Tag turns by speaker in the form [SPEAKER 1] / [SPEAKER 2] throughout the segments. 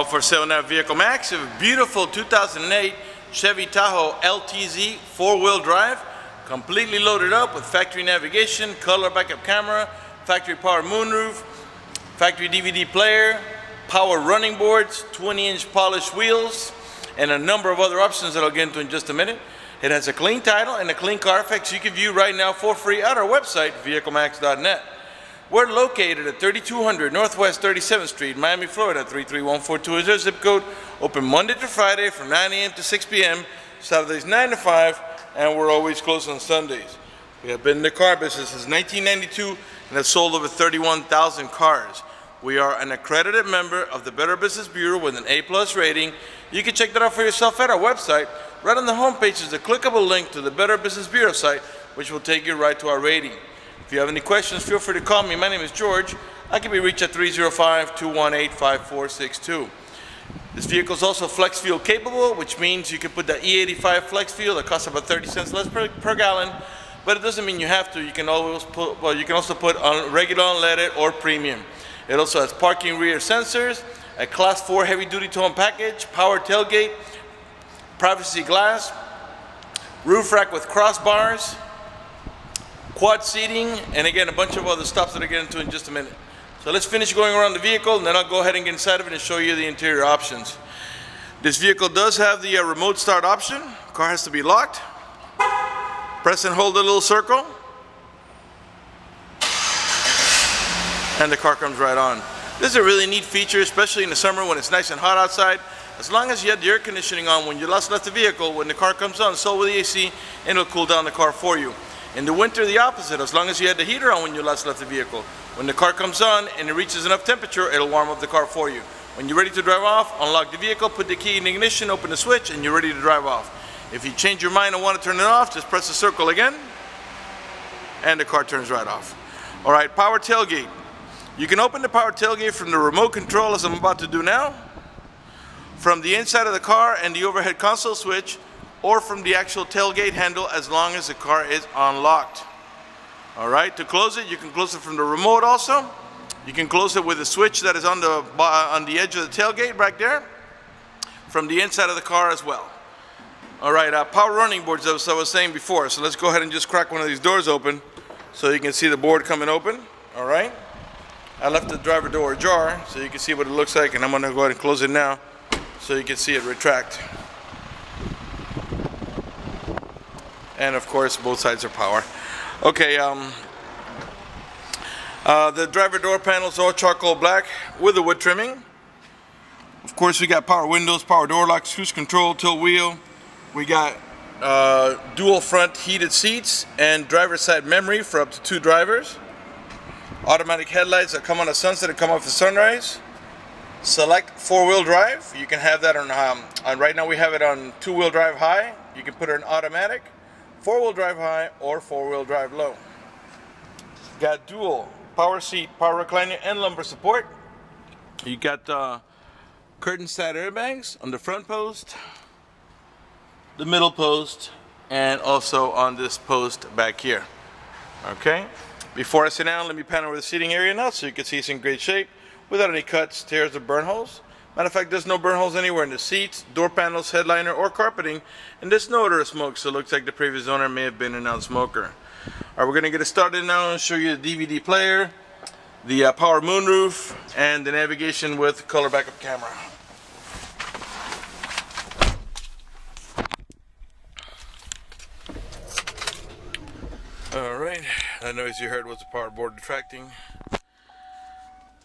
[SPEAKER 1] For sale now, Vehiclemax, a beautiful 2008 Chevy Tahoe LTZ 4-wheel drive, completely loaded up with factory navigation, color backup camera, factory power moonroof, factory DVD player, power running boards, 20-inch polished wheels, and a number of other options that I'll get into in just a minute. It has a clean title and a clean Carfax you can view right now for free at our website, vehiclemax.net. We're located at 3200 Northwest 37th Street, Miami, Florida, 33142 is our zip code. Open Monday to Friday from 9 a.m. to 6 p.m., Saturdays 9 to 5, and we're always closed on Sundays. We have been in the car business since 1992 and have sold over 31,000 cars. We are an accredited member of the Better Business Bureau with an A+ rating. You can check that out for yourself at our website. Right on the homepage is a clickable link to the Better Business Bureau site, which will take you right to our rating. If you have any questions, feel free to call me. My name is George. I can be reached at 305-218-5462. This vehicle is also flex fuel capable, which means you can put the E85 flex fuel that costs about 30 cents less per gallon, but it doesn't mean you have to. You can always put, well, you can also put on regular unleaded or premium. It also has parking rear sensors, a class 4 heavy duty towing package, power tailgate, privacy glass, roof rack with crossbars, quad seating, and again a bunch of other stuff that I'll get into in just a minute. So let's finish going around the vehicle, and then I'll go ahead and get inside of it and show you the interior options. This vehicle does have the remote start option. Car has to be locked. Press and hold the little circle, and the car comes right on. This is a really neat feature, especially in the summer when it's nice and hot outside. As long as you have the air conditioning on when you last left the vehicle, when the car comes on, so will the AC, and it'll cool down the car for you. In the winter, the opposite. As long as you had the heater on when you last left the vehicle, when the car comes on and it reaches enough temperature, it'll warm up the car for you. When you're ready to drive off, unlock the vehicle, put the key in the ignition, open the switch, and you're ready to drive off. If you change your mind and want to turn it off, just press the circle again, and the car turns right off. All right, power tailgate. You can open the power tailgate from the remote control, as I'm about to do now, from the inside of the car and the overhead console switch, or from the actual tailgate handle, as long as the car is unlocked. All right, to close it, you can close it from the remote also. You can close it with a switch that is on the edge of the tailgate right there, from the inside of the car as well. All right, power running boards, as I was saying before. So let's go ahead and just crack one of these doors open so you can see the board coming open. All right, I left the driver door ajar so you can see what it looks like, and I'm gonna go ahead and close it now so you can see it retract. And of course, both sides are power. Okay, the driver door panels are charcoal black with the wood trimming. Of course, we got power windows, power door locks, cruise control, tilt wheel. We got dual front heated seats and driver's side memory for up to 2 drivers. Automatic headlights that come on the sunset and come off the sunrise. Select 4-wheel drive. You can have that on right now we have it on 2-wheel drive high. You can put it in automatic, 4-wheel drive high, or 4-wheel drive low. Got dual power seat, power recliner, and lumbar support. You got curtain side airbags on the front post, the middle post, and also on this post back here. Okay, before I sit down, let me pan over the seating area now so you can see it's in great shape without any cuts, tears, or burn holes. Matter of fact, there's no burn holes anywhere in the seats, door panels, headliner, or carpeting, and there's no odor of smoke, so it looks like the previous owner may have been a non-smoker. Alright, we're going to get it started now and show you the DVD player, the power moonroof, and the navigation with color backup camera. Alright, that noise you heard was the power board retracting.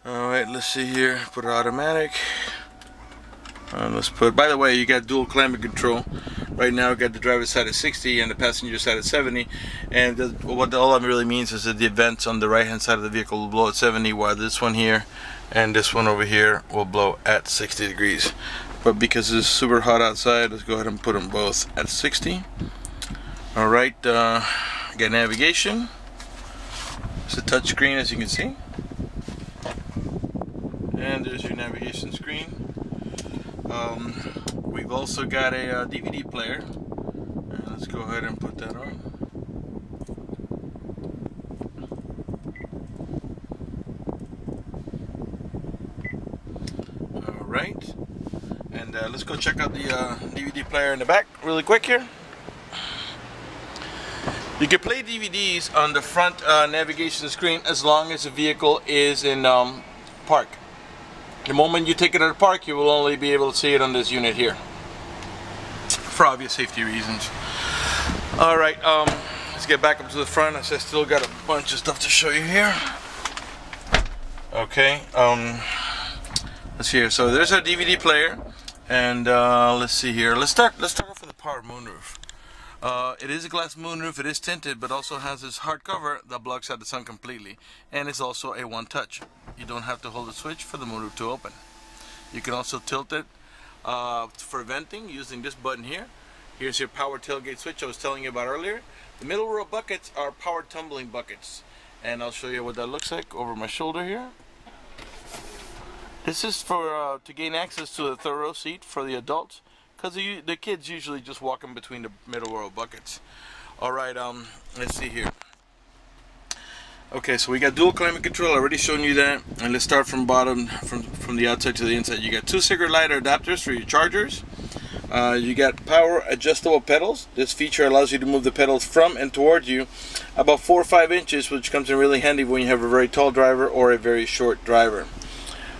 [SPEAKER 1] Alright, let's see here. Put it automatic. Let's put, by the way, you got dual climate control. Right now, got the driver's side at 60 and the passenger side at 70. And what all that really means is that the vents on the right hand side of the vehicle will blow at 70, while this one here and this one over here will blow at 60 degrees. But because it's super hot outside, let's go ahead and put them both at 60. Alright, got navigation. It's a touch screen, as you can see. And there's your navigation screen. We've also got a DVD player. And let's go ahead and put that on. right, and let's go check out the DVD player in the back really quick here. You can play DVDs on the front navigation screen as long as the vehicle is in park. The moment you take it out of park, you will only be able to see it on this unit here, for obvious safety reasons. Alright, let's get back up to the front. I still got a bunch of stuff to show you here. Okay, let's see here. So there's our DVD player, and let's see here. Let's start off with the power moonroof. It is a glass moonroof. It is tinted, but also has this hard cover that blocks out the sun completely, and it's also a one touch. You don't have to hold the switch for the moonroof to open. You can also tilt it for venting using this button here. Here's your power tailgate switch I was telling you about earlier. The middle row buckets are power tumbling buckets, and I'll show you what that looks like over my shoulder here. This is for to gain access to the third row seat for the adults, because the kids usually just walk in between the middle row buckets. Alright, let's see here. Okay, so we got dual climate control. I already shown you that. And let's start from bottom, from the outside to the inside. You got 2 cigarette lighter adapters for your chargers. You got power adjustable pedals. This feature allows you to move the pedals from and towards you about 4 or 5 inches, which comes in really handy when you have a very tall driver or a very short driver.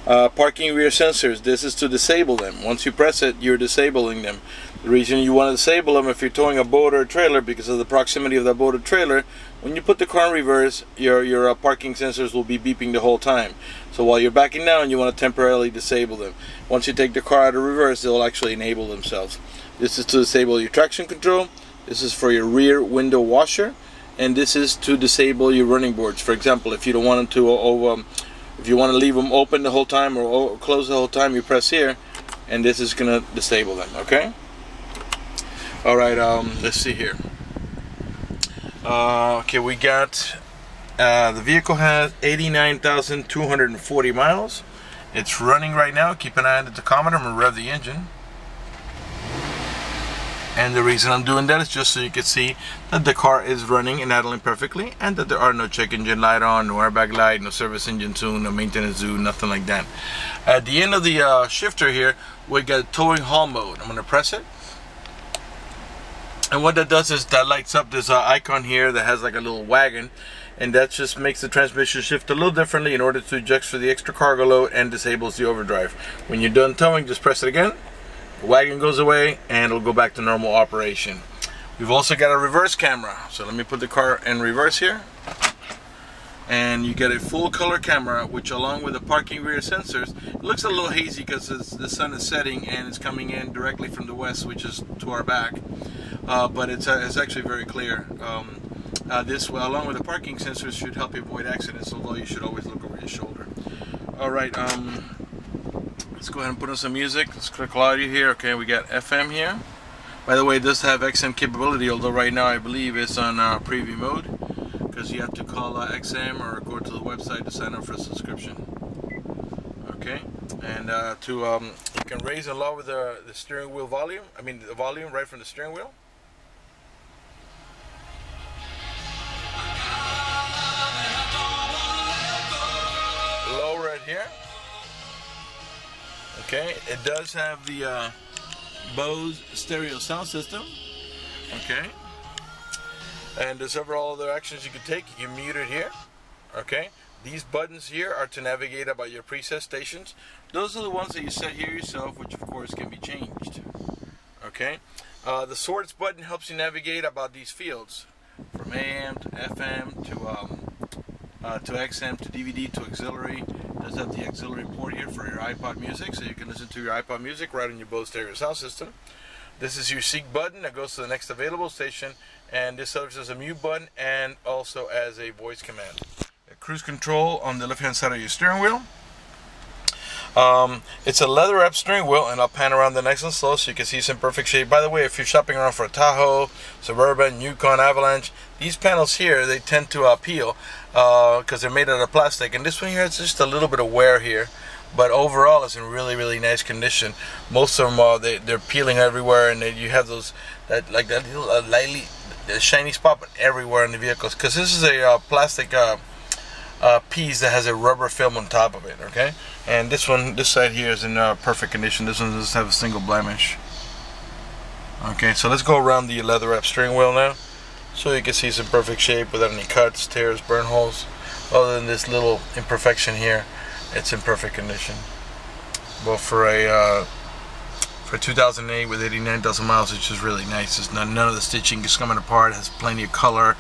[SPEAKER 1] Parking rear sensors. This is to disable them. Once you press it, you're disabling them. The reason you want to disable them if you're towing a boat or a trailer, because of the proximity of the boat or trailer, when you put the car in reverse, your parking sensors will be beeping the whole time. So while you're backing down, you want to temporarily disable them. Once you take the car out of reverse, they'll actually enable themselves. This is to disable your traction control. This is for your rear window washer, and this is to disable your running boards. For example, if you don't want them to if you want to leave them open the whole time or close the whole time, you press here, and this is going to disable them. Okay. Alright, let's see here. Okay, we got the vehicle has 89,240 miles. It's running right now. Keep an eye on the tachometer. I'm going to rev the engine. And the reason I'm doing that is just so you can see that the car is running and idling perfectly, and that there are no check engine light on, no airbag light, no service engine tune, no maintenance zoom, nothing like that. At the end of the shifter here, we got towing haul mode. I'm going to press it. And what that does is that lights up this icon here that has like a little wagon, and that just makes the transmission shift a little differently in order to adjust for the extra cargo load and disables the overdrive. When you're done towing, just press it again. The wagon goes away and it'll go back to normal operation. We've also got a reverse camera. So let me put the car in reverse here. And you get a full color camera, which along with the parking rear sensors, it looks a little hazy because the sun is setting and it's coming in directly from the west, which is to our back. But it's actually very clear. This, along with the parking sensors, should help you avoid accidents, although you should always look over your shoulder. Alright, let's go ahead and put on some music. Let's click audio here. Okay, we got FM here. By the way, it does have XM capability, although right now I believe it's on preview mode, because you have to call XM or go to the website to sign up for a subscription. Okay, and you can raise and lower the steering wheel volume. I mean the volume right from the steering wheel. Lower it here. Okay, it does have the Bose stereo sound system. Okay, and there's several other actions you can take. You can mute it here. Okay, these buttons here are to navigate about your preset stations. Those are the ones that you set here yourself, which of course can be changed. Okay, the sorts button helps you navigate about these fields, from AM to FM to XM to DVD to auxiliary. It does have the auxiliary port here for your iPod music, so you can listen to your iPod music right on your Bose stereo sound system. This is your seek button that goes to the next available station, and this serves as a mute button and also as a voice command. Cruise control on the left hand side of your steering wheel. It's a leather wrapped steering wheel, and I'll pan around the nice and slow so you can see it's in perfect shape. By the way, if you're shopping around for a Tahoe, Suburban, Yukon, Avalanche, these panels here, they tend to peel because they're made out of plastic, and this one here has just a little bit of wear here, but overall it's in really nice condition. Most of them they're peeling everywhere, and you have those that little lightly shiny spot everywhere in the vehicles, because this is a plastic piece that has a rubber film on top of it. Okay, and this side here is in perfect condition. This one doesn't have a single blemish. Okay, so let's go around the leather wrap steering wheel now, so you can see it's in perfect shape without any cuts, tears, burn holes. Other than this little imperfection here, it's in perfect condition. Well, for a 2008 with 89,000 miles, it's just really nice. It's none of the stitching is coming apart. It has plenty of color.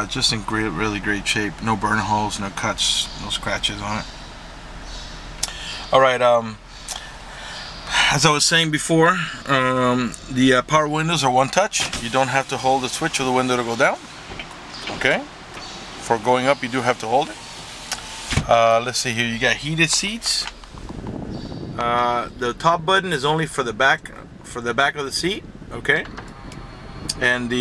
[SPEAKER 1] Just in really great shape. No burn holes, no cuts, no scratches on it. All right. As I was saying before, the power windows are one touch. You don't have to hold the switch for the window to go down. Okay. For going up, you do have to hold it. Let's see here. You got heated seats. The top button is only for the back of the seat. Okay. And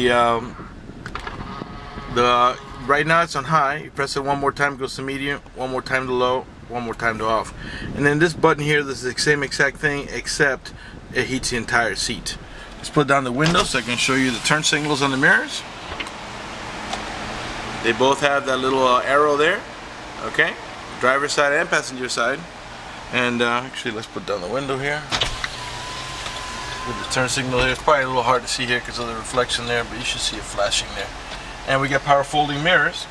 [SPEAKER 1] right now it's on high. You press it one more time, it goes to medium, one more time to low, one more time to off. And then this button here, this is the same exact thing, except it heats the entire seat. Let's put down the windows so I can show you the turn signals on the mirrors. They both have that little arrow there. Okay, driver's side and passenger side. And actually, let's put down the window here. With the turn signal here, it's probably a little hard to see here because of the reflection there, but you should see it flashing there. And we got power folding mirrors.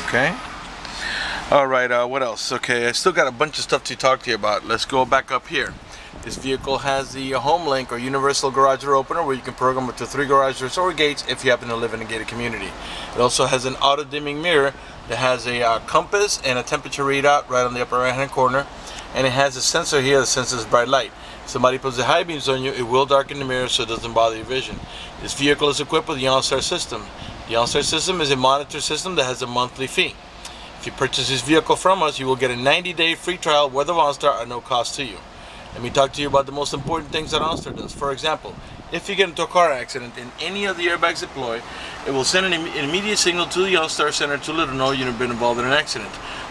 [SPEAKER 1] Okay. All right, what else? Okay, I still got a bunch of stuff to talk to you about. Let's go back up here. This vehicle has the home link or universal garage door opener, where you can program up to 3 garage doors or gates if you happen to live in a gated community. It also has an auto dimming mirror that has a compass and a temperature readout right on the upper right hand corner. And it has a sensor here that senses bright light. If somebody puts the high beams on you, it will darken the mirror so it doesn't bother your vision. This vehicle is equipped with the OnStar system. The OnStar system is a monitor system that has a monthly fee. If you purchase this vehicle from us, you will get a 90-day free trial worth of OnStar at no cost to you. Let me talk to you about the most important things that OnStar does. For example, if you get into a car accident and any of the airbags deploy, it will send an immediate signal to the OnStar center to let them know you've been involved in an accident.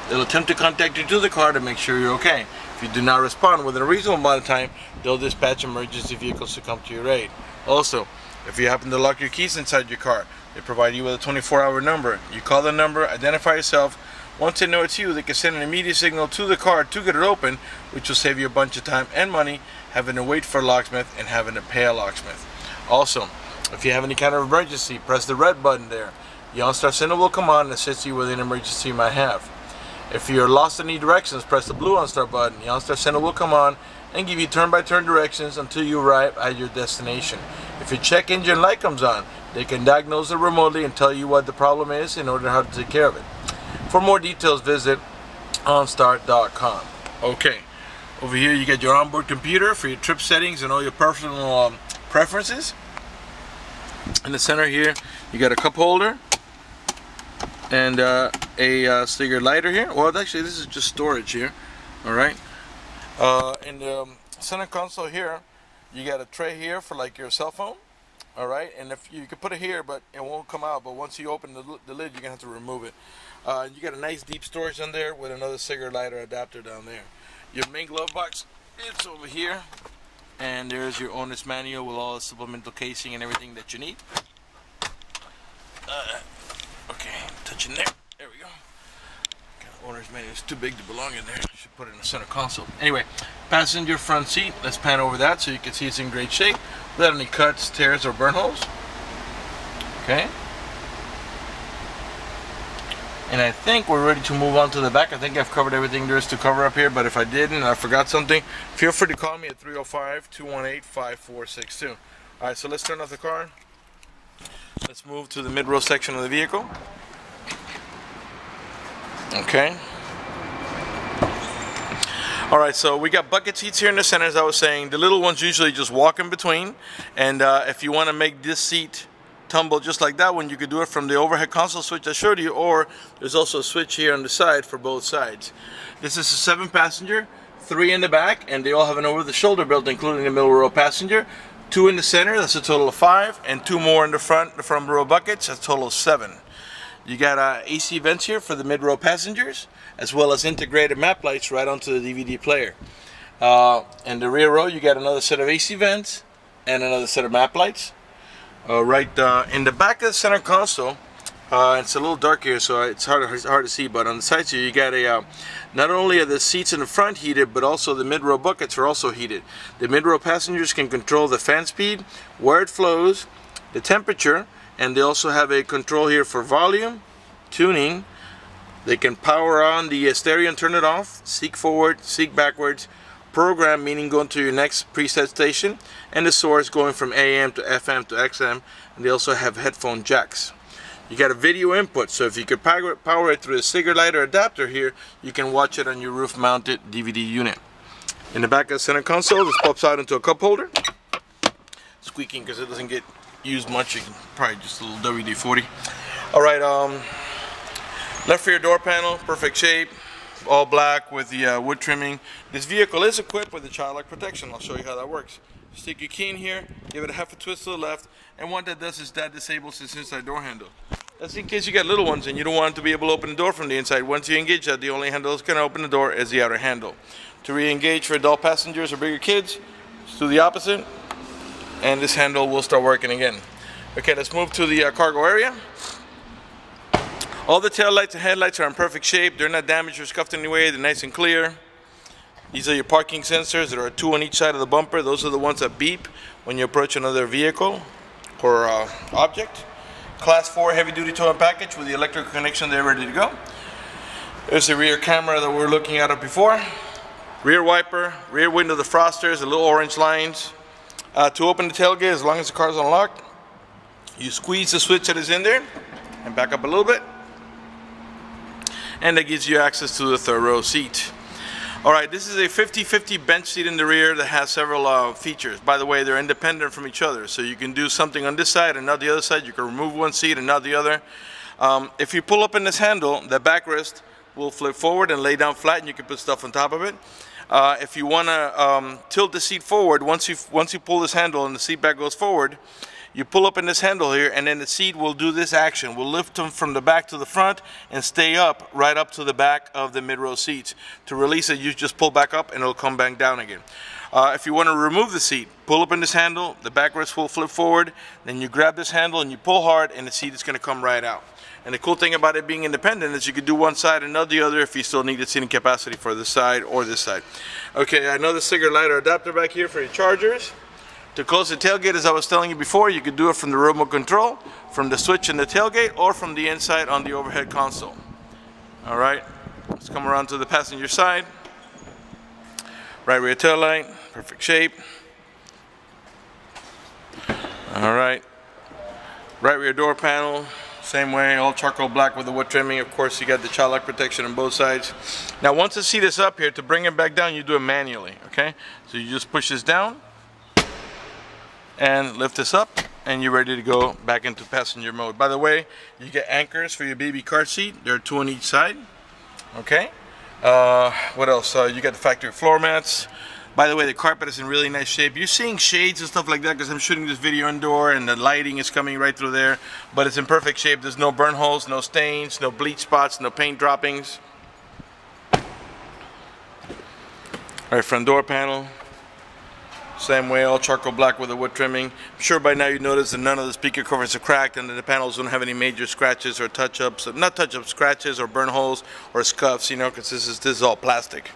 [SPEAKER 1] They'll attempt to contact you to the car to make sure you're okay. If you do not respond within a reasonable amount of time, they'll dispatch emergency vehicles to come to your aid. Also, if you happen to lock your keys inside your car, they provide you with a 24-hour number. You call the number, identify yourself. Once they know it's you, they can send an immediate signal to the car to get it open, which will save you a bunch of time and money having to wait for a locksmith and having to pay a locksmith. Also, if you have any kind of emergency, press the red button there. The OnStar center will come on and assist you with an emergency you might have. If you're lost in any directions, press the blue OnStar button. The OnStar center will come on and give you turn-by-turn directions until you arrive at your destination. If your check engine light comes on, they can diagnose it remotely and tell you what the problem is in order how to take care of it. For more details, visit OnStar.com. Okay, over here you get your onboard computer for your trip settings and all your personal preferences. In the center here, you got a cup holder and a cigarette lighter here. Well, actually, this is just storage here. All right. In the center console here, you got a tray here for like your cell phone. All right, and if you can put it here, but it won't come out. But once you open the lid, you're gonna have to remove it. You got a nice deep storage on there with another cigarette lighter adapter down there. Your main glove box, it's over here, and there's your owner's manual with all the supplemental casing and everything that you need. Okay, touching there. There we go. Owner's manual is too big to belong in there. Should put it in the center console. Anyway, passenger front seat. Let's pan over that so you can see it's in great shape without any cuts, tears, or burn holes. Okay. And I think we're ready to move on to the back. I think I've covered everything there is to cover up here, but if I didn't and I forgot something, feel free to call me at 305-218-5462. Alright, so let's turn off the car. Let's move to the mid-row section of the vehicle. Okay. Alright, so we got bucket seats here in the center, as I was saying. The little ones usually just walk in between, and if you want to make this seat tumble just like that one, you could do it from the overhead console switch I showed you, or there's also a switch here on the side for both sides. This is a 7-passenger, 3 in the back, and they all have an over-the-shoulder built, including the middle row passenger. 2 in the center, that's a total of 5, and 2 more in the front row buckets, that's a total of 7. You got AC vents here for the mid-row passengers, as well as integrated map lights right onto the DVD player. In the rear row, you got another set of AC vents, and another set of map lights. Right in the back of the center console, it's a little dark here, so it's hard to see, but on the sides here you got a not only are the seats in the front heated, but also the mid-row buckets are also heated. The mid-row passengers can control the fan speed, where it flows, the temperature, and they also have a control here for volume, tuning. They can power on the stereo and turn it off, seek forward, seek backwards, program, meaning going to your next preset station, and the source going from AM to FM to XM, and they also have headphone jacks. You got a video input, so if you could power it through a cigarette lighter adapter here, you can watch it on your roof mounted DVD unit. In the back of the center console, this pops out into a cup holder. Squeaking because it doesn't get used much. You can probably just a little WD-40. Alright, left rear door panel, perfect shape, all black with the wood trimming. This vehicle is equipped with the child lock protection. I'll show you how that works. Stick your key in here, give it a half a twist to the left, and what that does is that disables this inside door handle. That's in case you got little ones and you don't want them to be able to open the door from the inside. Once you engage that, the only handle that's going to open the door is the outer handle. To re-engage for adult passengers or bigger kids, just do the opposite, and this handle will start working again. Okay, let's move to the cargo area. All the tail lights and headlights are in perfect shape. They're not damaged or scuffed in any way. They're nice and clear. These are your parking sensors. There are 2 on each side of the bumper. Those are the ones that beep when you approach another vehicle or object. Class 4 heavy-duty towing package with the electrical connection there ready to go. There's the rear camera that we were looking at before. Rear wiper, rear window defrosters, the little orange lines. To open the tailgate, as long as the car is unlocked, you squeeze the switch that is in there and back up a little bit. And that gives you access to the third row seat. Alright, this is a 50-50 bench seat in the rear that has several features. By the way, they're independent from each other, so you can do something on this side and not the other side. You can remove one seat and not the other. If you pull up in this handle, the backrest will flip forward and lay down flat, and you can put stuff on top of it. If you want to tilt the seat forward, once you pull this handle and the seat back goes forward, you pull up in this handle here, and then the seat will do this action. We'll lift them from the back to the front and stay up, right up to the back of the mid-row seats. To release it, you just pull back up and it'll come back down again. If you want to remove the seat, pull up in this handle, the backrest will flip forward, then you grab this handle and you pull hard, and the seat is going to come right out. And the cool thing about it being independent is you can do one side and not the other if you still need the seating capacity for this side or this side. Okay, another cigarette lighter adapter back here for your chargers. To close the tailgate, as I was telling you before, you could do it from the remote control, from the switch in the tailgate, or from the inside on the overhead console. Alright, let's come around to the passenger side. Right rear tail light, perfect shape. Alright, right rear door panel, same way, all charcoal black with the wood trimming. Of course, you got the child lock protection on both sides. Now, once the seat is up here, to bring it back down, you do it manually, okay? So you just push this down and lift this up, and you're ready to go back into passenger mode. By the way, you get anchors for your baby car seat. There are 2 on each side. Okay. What else? You got the factory floor mats. By the way, the carpet is in really nice shape. You're seeing shades and stuff like that because I'm shooting this video indoor, and the lighting is coming right through there. But it's in perfect shape. There's no burn holes, no stains, no bleach spots, no paint droppings. All right, front door panel. Same way, all charcoal black with the wood trimming. I'm sure by now you noticed that none of the speaker covers are cracked, and that the panels don't have any major scratches or touch-ups. Not touch-ups, scratches or burn holes or scuffs, you know, because this is all plastic.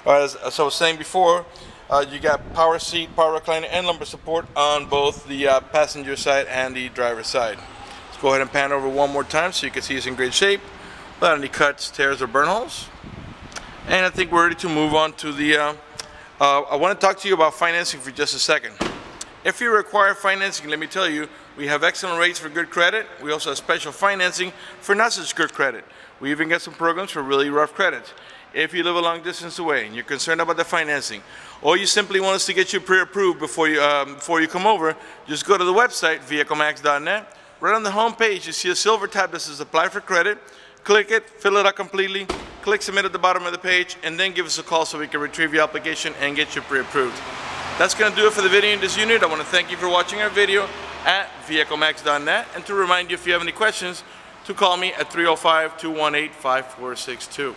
[SPEAKER 1] All right, as I was saying before, you got power seat, power recliner, and lumbar support on both the passenger side and the driver's side. Let's go ahead and pan over one more time so you can see it's in great shape, without any cuts, tears, or burn holes. And I think we're ready to move on to the I want to talk to you about financing for just a second. If you require financing, let me tell you, we have excellent rates for good credit. We also have special financing for not such good credit. We even get some programs for really rough credits. If you live a long distance away and you're concerned about the financing, or you simply want us to get you pre-approved before you come over, just go to the website, vehiclemax.net. Right on the home page, you see a silver tab that says Apply for Credit. Click it, fill it out completely, click Submit at the bottom of the page, and then give us a call so we can retrieve your application and get you pre-approved. That's going to do it for the video in this unit. I want to thank you for watching our video at vehiclemax.net, and to remind you, if you have any questions, to call me at 305-218-5462.